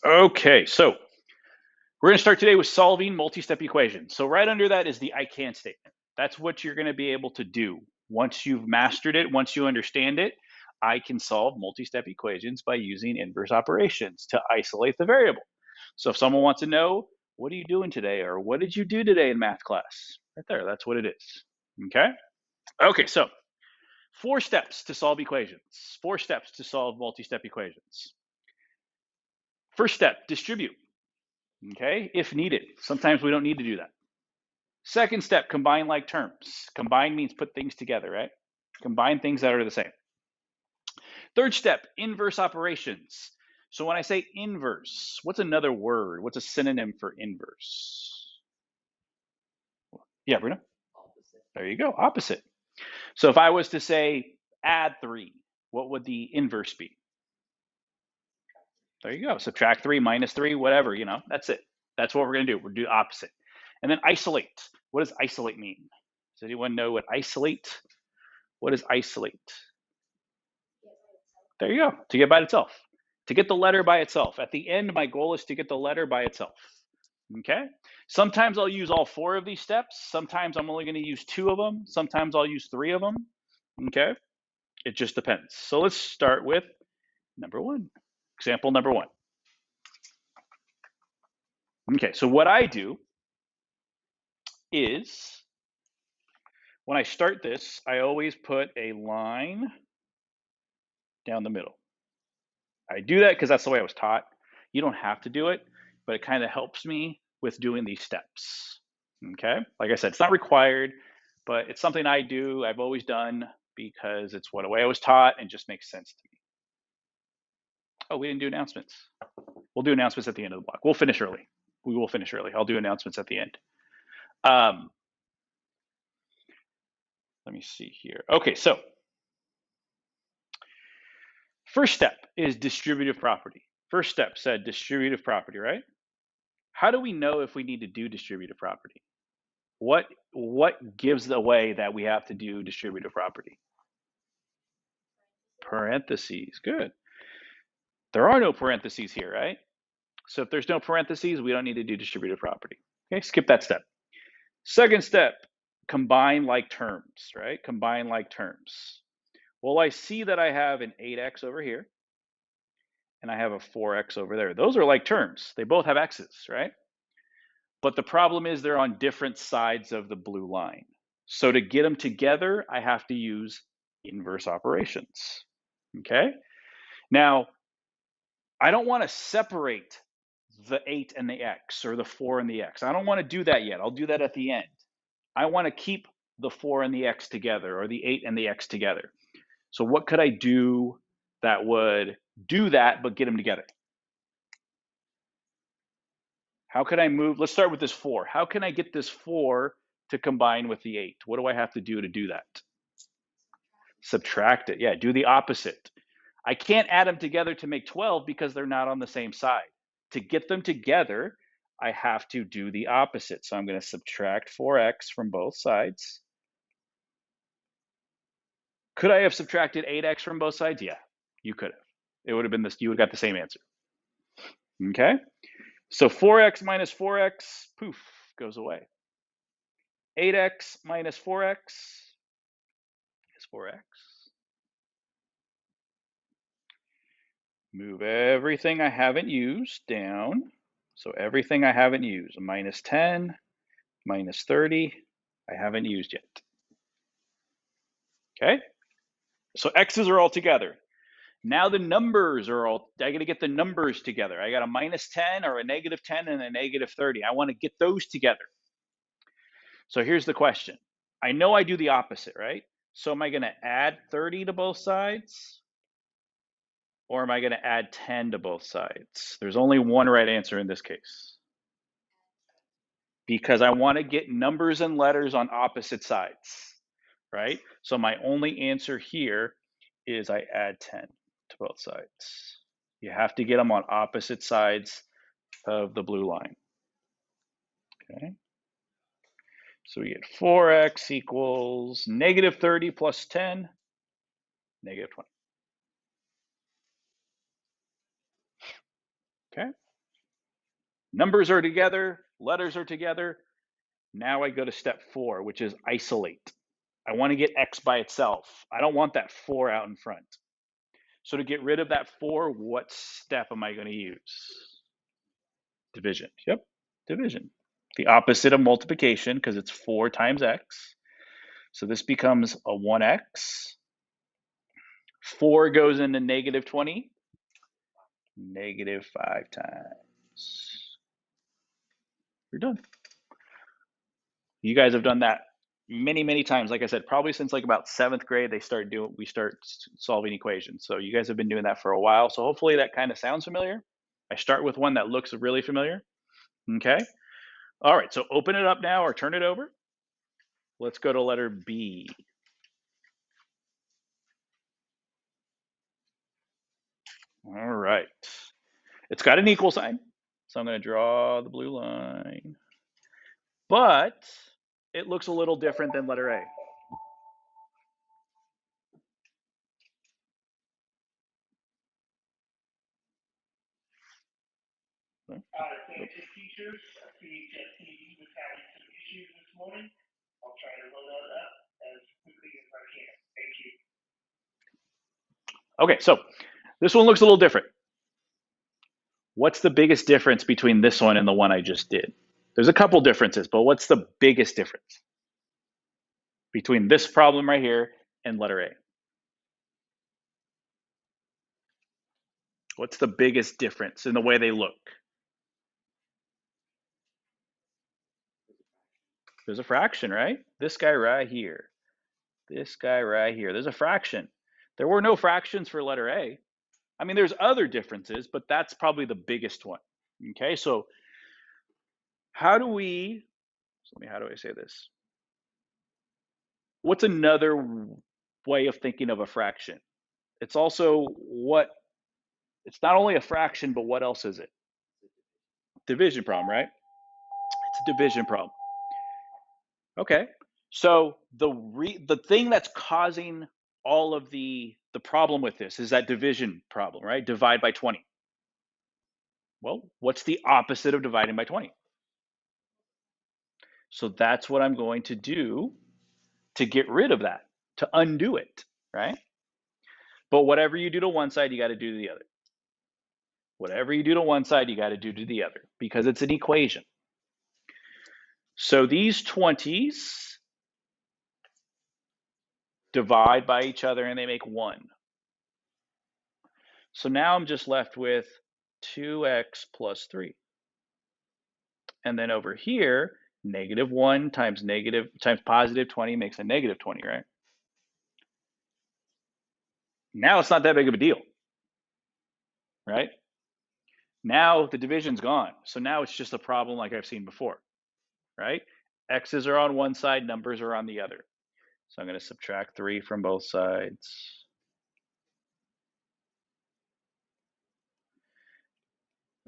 Okay, so we're going to start today with solving multi-step equations. So right under that is the I can statement. That's what you're going to be able to do. Once you've mastered it, once you understand it, I can solve multi-step equations by using inverse operations to isolate the variable. So if someone wants to know, what are you doing today? Or what did you do today in math class? Right there, that's what it is. Okay? Okay, so 4 steps to solve equations. 4 steps to solve multi-step equations. First step, distribute. Okay, if needed. Sometimes we don't need to do that. Second step, combine like terms. Combine means put things together, right? Combine things that are the same. Third step, inverse operations. So when I say inverse, what's another word? What's a synonym for inverse? Yeah, Bruno? Opposite. There you go, opposite. So if I was to say add 3, what would the inverse be? There you go, subtract 3, minus 3, whatever, that's it. That's what we're going to do. We're going to do opposite. And then isolate. What does isolate mean? Does anyone know what isolate? What is isolate? There you go, to get by itself. To get the letter by itself. At the end, my goal is to get the letter by itself. Okay? Sometimes I'll use all 4 of these steps. Sometimes I'm only going to use 2 of them. Sometimes I'll use 3 of them. Okay? It just depends. So let's start with number 1. Example number 1. Okay, so what I do is when I start this, I always put a line down the middle. I do that because that's the way I was taught. You don't have to do it, but it kind of helps me with doing these steps. Okay, like I said, it's not required, but it's something I do, I've always done because it's what the way I was taught and just makes sense to me. Oh, we didn't do announcements. We'll do announcements at the end of the block. We'll finish early. We will finish early. I'll do announcements at the end. Let me see here. Okay, so first step is distributive property. First step said distributive property, right? How do we know if we need to do distributive property? What gives the way that we have to do distributive property? Parentheses. Good. There are no parentheses here, right? So if there's no parentheses, we don't need to do distributive property. Okay, skip that step. Second step, combine like terms, right? Combine like terms. Well, I see that I have an 8x over here, and I have a 4x over there. Those are like terms. They both have x's, right? But the problem is they're on different sides of the blue line. So to get them together, I have to use inverse operations. Okay? Now, I don't want to separate the 8 and the x or the 4 and the x. I don't want to do that yet. I'll do that at the end. I want to keep the 4 and the x together or the 8 and the x together. So what could I do that would do that but get them together? How can I move? Let's start with this 4. How can I get this 4 to combine with the 8? What do I have to do that? Subtract it. Yeah, do the opposite. I can't add them together to make 12 because they're not on the same side. To get them together, I have to do the opposite. So I'm going to subtract 4x from both sides. Could I have subtracted 8x from both sides? Yeah, you could have. It would have been this, you would have got the same answer. Okay? So 4x minus 4x, poof, goes away. 8x minus 4x is 4x. Move everything I haven't used down. So everything I haven't used, minus 10, minus 30, I haven't used yet. Okay? So x's are all together. Now the numbers are all, I got to get the numbers together. I got a minus 10 or a negative 10 and a negative 30. I want to get those together. So here's the question. I know I do the opposite, right? So am I going to add 30 to both sides? Or am I going to add 10 to both sides? There's only one right answer in this case. Because I want to get numbers and letters on opposite sides, right? So my only answer here is I add 10 to both sides. You have to get them on opposite sides of the blue line. Okay. So we get 4x equals negative 30 plus 10, negative 20. Okay. Numbers are together, letters are together. Now I go to step 4, which is isolate. I want to get x by itself. I don't want that 4 out in front. So to get rid of that 4, what step am I going to use? Division. Yep, division. The opposite of multiplication, because it's 4 times x. So this becomes a 1x. 4 goes into negative 20. Negative 5 times. You're done. You guys have done that many, many times. Like I said, probably since like about 7th grade, we start solving equations. So you guys have been doing that for a while. So hopefully that kind of sounds familiar. I start with one that looks really familiar. Okay. All right. So open it up now or turn it over. Let's go to letter B. All right. It's got an equal sign. So I'm going to draw the blue line. But it looks a little different than letter A. Attention teachers, CHS-TV was having some issues this morning. I'll try to load that up as quickly as I can. Thank you. Okay, so this one looks a little different. What's the biggest difference between this one and the one I just did? There's a couple differences, but what's the biggest difference between this problem right here and letter A? What's the biggest difference in the way they look? There's a fraction, right? This guy right here. This guy right here. There's a fraction. There were no fractions for letter A. I mean, there's other differences, but that's probably the biggest one. Okay, so how do I say this? What's another way of thinking of a fraction? It's also it's not only a fraction, but what else is it? Division problem, right? It's a division problem. Okay. So the thing that's causing all of the problem with this is that division problem, right? Divide by 20. Well, what's the opposite of dividing by 20? So that's what I'm going to do to get rid of that, to undo it, right? But whatever you do to one side, you got to do to the other. Whatever you do to one side, you got to do to the other because it's an equation. So these 20s divide by each other and they make 1. So now I'm just left with 2x plus 3. And then over here, negative 1 times positive 20 makes a negative 20, right? Now it's not that big of a deal, right? Now the division's gone. So now it's just a problem like I've seen before, right? X's are on one side, numbers are on the other. So I'm going to subtract 3 from both sides.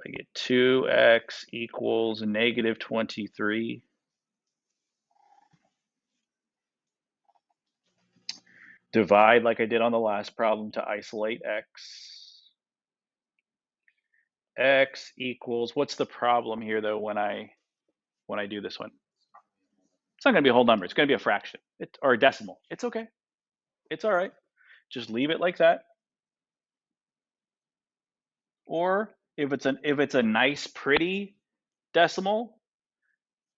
I get 2x equals negative 23. Divide like I did on the last problem to isolate x. X equals, what's the problem here though when I do this one? It's not going to be a whole number. It's going to be a fraction or a decimal. It's okay. It's all right. Just leave it like that. Or if it's a nice, pretty decimal,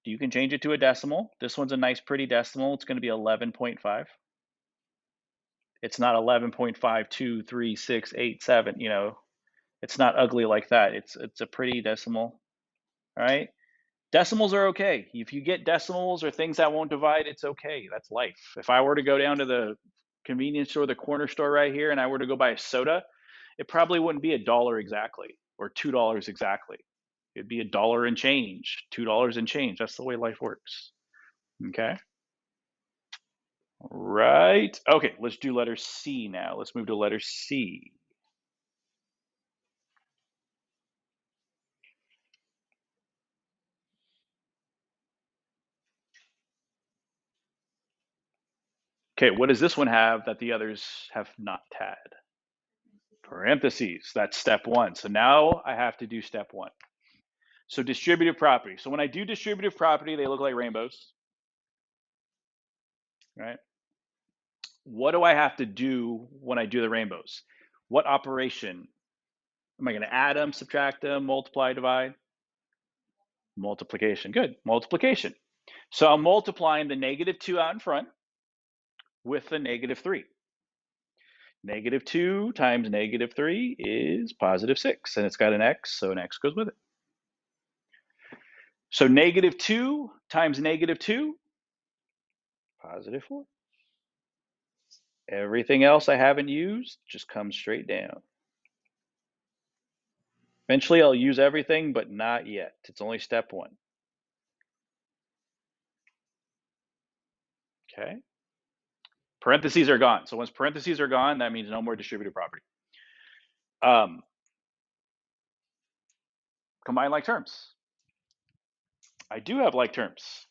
you can change it to a decimal. This one's a nice, pretty decimal. It's going to be 11.5. It's not 11.523687. You know, it's not ugly like that. It's a pretty decimal. All right. Decimals are okay. If you get decimals or things that won't divide, it's okay. That's life. If I were to go down to the convenience store, the corner store right here, and I were to go buy a soda, it probably wouldn't be $1 exactly or $2 exactly. It'd be $1 and change, $2 and change. That's the way life works. Okay. Right. Okay, let's do letter C now. Let's move to letter C. Okay, what does this one have that the others have not had? Parentheses. That's step 1. So now I have to do step 1. So distributive property. So when I do distributive property, they look like rainbows, right? What do I have to do when I do the rainbows? What operation? Am I going to add them, subtract them, multiply, divide? Multiplication. Good. Multiplication. So I'm multiplying the -2 out in front with the -3. -2 times -3 is +6, and it's got an x, so an x goes with it. So -2 times -2, +4. Everything else I haven't used just comes straight down. Eventually I'll use everything, but not yet. It's only step 1. Okay. Parentheses are gone. So once parentheses are gone, that means no more distributive property. Combine like terms. I do have like terms.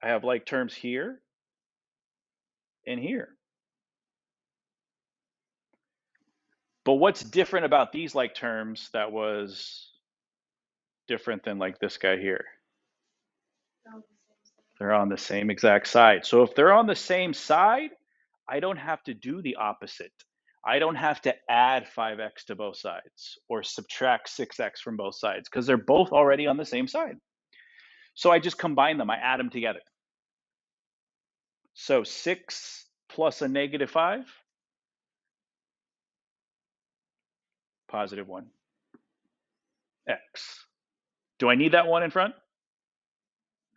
I have like terms here and here. But what's different about these like terms that was different than like this guy here? They're on the same exact side. So if they're on the same side, I don't have to do the opposite. I don't have to add 5x to both sides or subtract 6x from both sides because they're both already on the same side. So I just combine them. I add them together. So 6 plus a -5, +1, x. Do I need that 1 in front?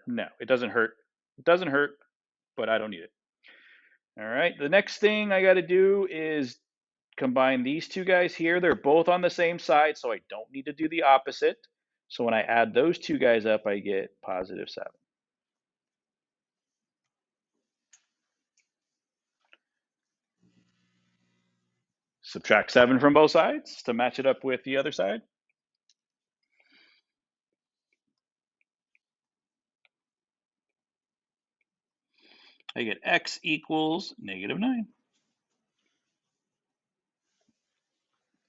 No, it doesn't hurt. It doesn't hurt, but I don't need it. All right, the next thing I got to do is combine these two guys here. They're both on the same side, so I don't need to do the opposite. So when I add those two guys up, I get +7. Subtract 7 from both sides to match it up with the other side. I get x equals -9.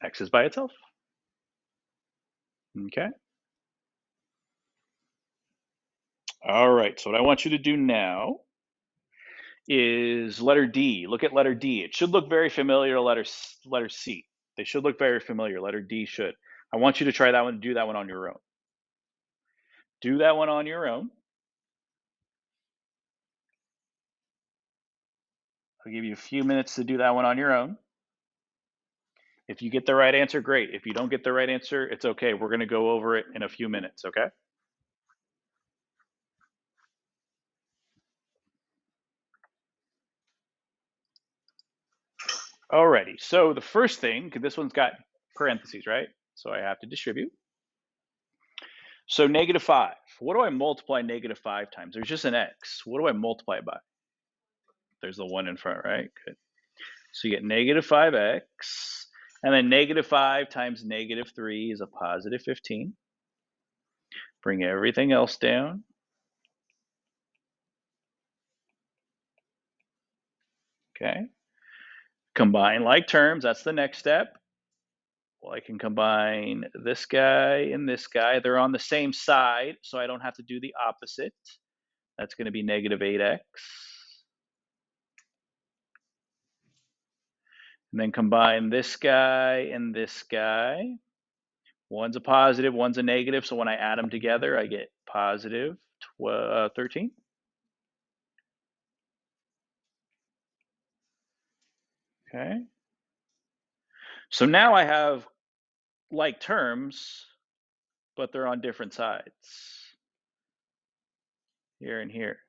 X is by itself. Okay. All right, so what I want you to do now is letter D. Look at letter D. It should look very familiar to letter C. They should look very familiar. Letter D should. I want you to try that one, do that one on your own. Do that one on your own. I'll give you a few minutes to do that one on your own. If you get the right answer, great. If you don't get the right answer, it's okay. We're going to go over it in a few minutes, okay? Alrighty, so the first thing, because this one's got parentheses, right? So I have to distribute. So -5. What do I multiply -5 times? There's just an x. What do I multiply by? There's the 1 in front, right? Good. So you get -5x, and then -5 times -3 is a +15. Bring everything else down. Okay. Combine like terms, that's the next step. Well, I can combine this guy and this guy. They're on the same side, so I don't have to do the opposite. That's going to be -8x. And then combine this guy and this guy. One's a positive, one's a negative, so when I add them together, I get +13. Okay. So now I have like terms, but they're on different sides, here and here.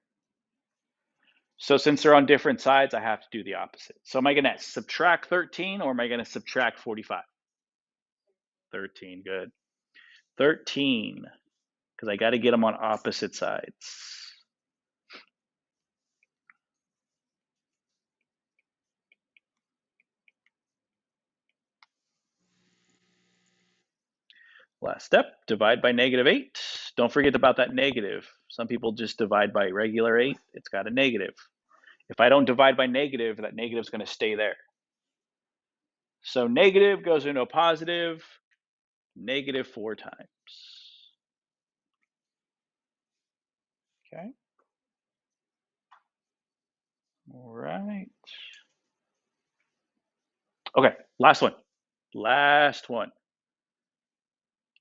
So since they're on different sides, I have to do the opposite. So am I going to subtract 13 or am I going to subtract 45? 13, good. 13, because I got to get them on opposite sides. Last step, divide by -8. Don't forget about that negative. Some people just divide by regular 8. It's got a negative. If I don't divide by negative, that negative is going to stay there. So negative goes into a positive, -4 times. Okay. All right. Okay, last one. Last one.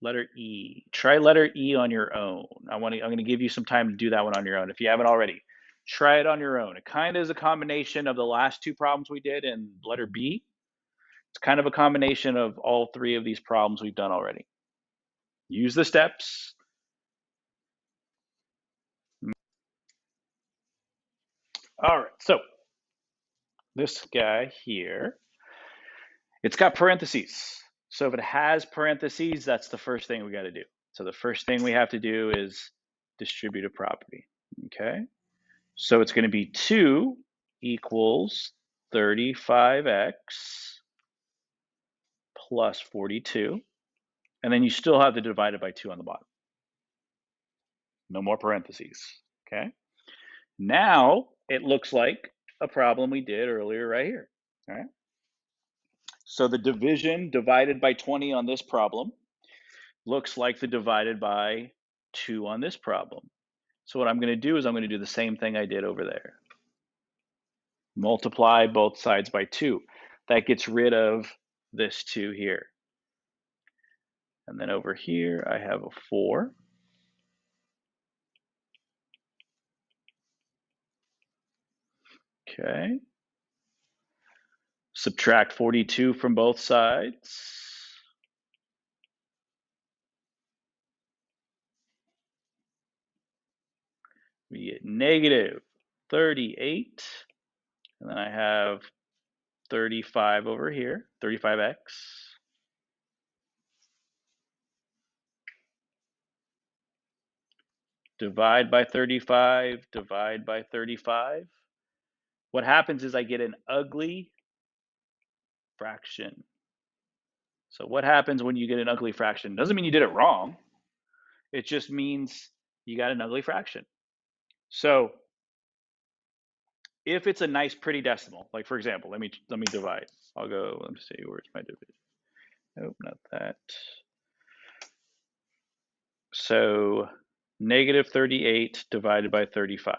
Letter E. Try letter E on your own. I'm going to give you some time to do that one on your own if you haven't already. Try it on your own. It kind of is a combination of the last two problems we did and letter B. It's kind of a combination of all three of these problems we've done already. Use the steps. All right, so this guy here, it's got parentheses. So if it has parentheses, that's the first thing we got to do. So the first thing we have to do is distribute a property, okay? So it's going to be 2 equals 35x plus 42. And then you still have to divide it by 2 on the bottom. No more parentheses, okay? Now it looks like a problem we did earlier right here, all right? So the division divided by 20 on this problem looks like the divided by 2 on this problem. So what I'm going to do is I'm going to do the same thing I did over there. Multiply both sides by 2. That gets rid of this 2 here. And then over here, I have a 4. Okay. Subtract 42 from both sides. We get negative 38. And then I have 35 over here, 35x. Divide by 35, divide by 35. What happens is I get an ugly fraction. So what happens when you get an ugly fraction? Doesn't mean you did it wrong. It just means you got an ugly fraction. So if it's a nice pretty decimal, like for example, let me divide. I'll go, let me see, where's my division? Nope, not that. So negative 38 divided by 35.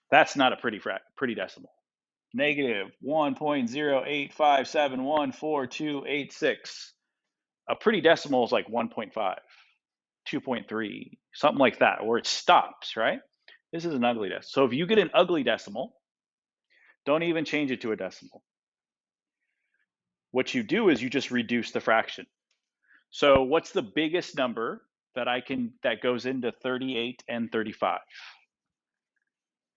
That's not a pretty decimal. Negative 1.0857142286. A pretty decimal is like 1.5, 2.3, something like that, where it stops, right? This is an ugly decimal. So if you get an ugly decimal, don't even change it to a decimal. What you do is you just reduce the fraction. So what's the biggest number that goes into 38 and 35?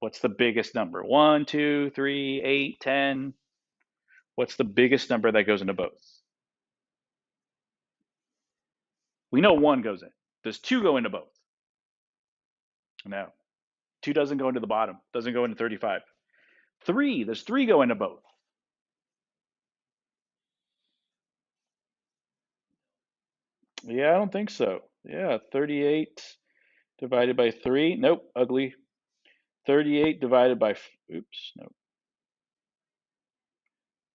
What's the biggest number? 1, 2, 3, 8, 10. What's the biggest number that goes into both? We know 1 goes in. Does 2 go into both? No. 2 doesn't go into the bottom, doesn't go into 35. 3, does 3 go into both? Yeah, I don't think so. Yeah, 38 divided by 3. Nope, ugly. 38 divided by, oops, no.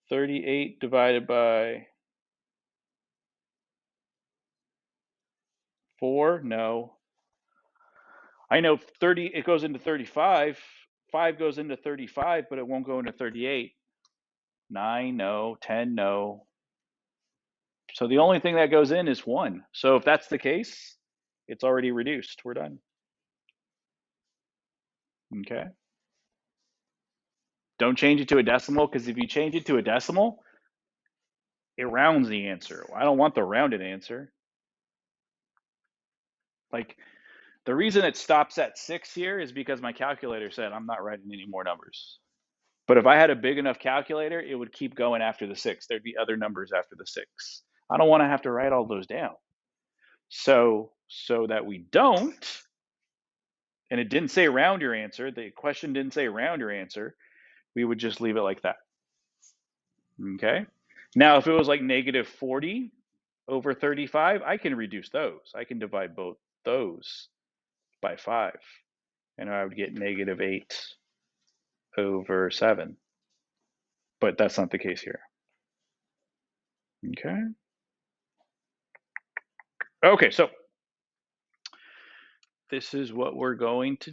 38 divided by 4, no. I know 30, it goes into 35. 5 goes into 35, but it won't go into 38. 9, no. 10, no. So the only thing that goes in is 1. So if that's the case, it's already reduced. We're done. Okay. Don't change it to a decimal, because if you change it to a decimal, it rounds the answer. I don't want the rounded answer. Like, the reason it stops at 6 here is because my calculator said I'm not writing any more numbers. But if I had a big enough calculator, it would keep going after the 6. There'd be other numbers after the 6. I don't want to have to write all those down. So that we don't, and it didn't say round your answer, the question didn't say round your answer, we would just leave it like that. Okay? Now, if it was like negative 40 over 35, I can reduce those. I can divide both those by 5. And I would get negative 8 over 7. But that's not the case here. Okay? Okay, so this is what we're going to